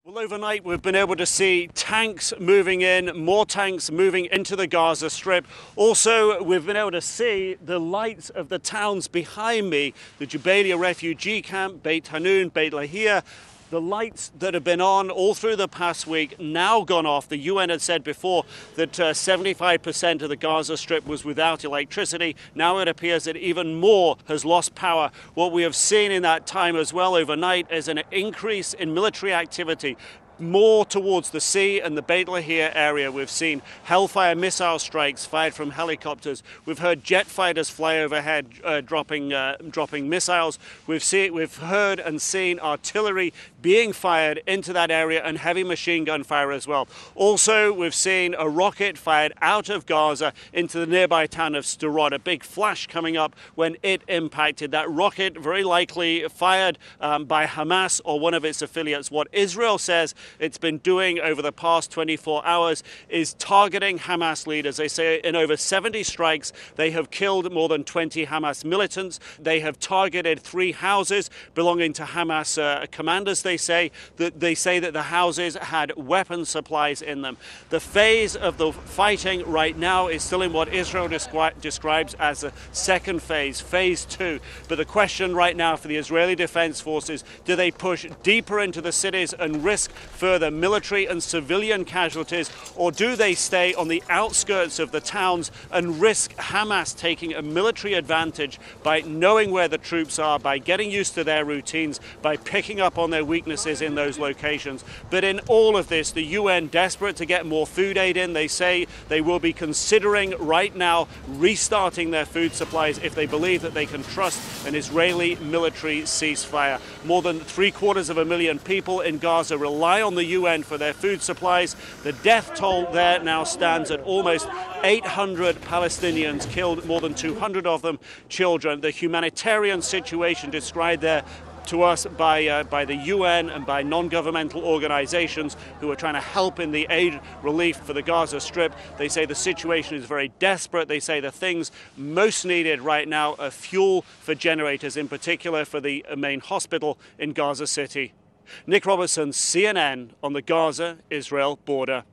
Well, overnight we've been able to see tanks moving in, more tanks moving into the Gaza Strip. Also, we've been able to see the lights of the towns behind me, the Jabalia refugee camp, Beit Hanun, Beit Lahia. The lights that have been on all through the past week now gone off. The UN had said before that 75% of the Gaza Strip was without electricity. Now it appears that even more has lost power. What we have seen in that time as well overnight is an increase in military activity, more towards the sea and the Beit Lahia area. We've seen Hellfire missile strikes fired from helicopters. We've heard jet fighters fly overhead dropping missiles. We've heard and seen artillery being fired into that area and heavy machine gun fire as well. Also, we've seen a rocket fired out of Gaza into the nearby town of Sderot. A big flash coming up when it impacted. That rocket very likely fired by Hamas or one of its affiliates. What Israel says it's been doing over the past 24 hours is targeting Hamas leaders. They say in over 70 strikes, they have killed more than 20 Hamas militants. They have targeted 3 houses belonging to Hamas commanders. They say that the houses had weapon supplies in them. The phase of the fighting right now is still in what Israel describes as a second phase, phase 2. But the question right now for the Israeli Defense Forces, do they push deeper into the cities and risk further military and civilian casualties, or do they stay on the outskirts of the towns and risk Hamas taking a military advantage by knowing where the troops are, by getting used to their routines, by picking up on their weaknesses in those locations? But in all of this, the UN, desperate to get more food aid in, they say they will be considering right now restarting their food supplies if they believe that they can trust an Israeli military ceasefire. More than 750,000 people in Gaza rely on the UN for their food supplies. The death toll there now stands at almost 800 Palestinians killed, more than 200 of them children. The humanitarian situation described there to us by the UN and by non-governmental organizations who are trying to help in the aid relief for the Gaza Strip. They say the situation is very desperate. They say the things most needed right now are fuel for generators, in particular for the main hospital in Gaza City. Nick Robertson, CNN, on the Gaza-Israel border.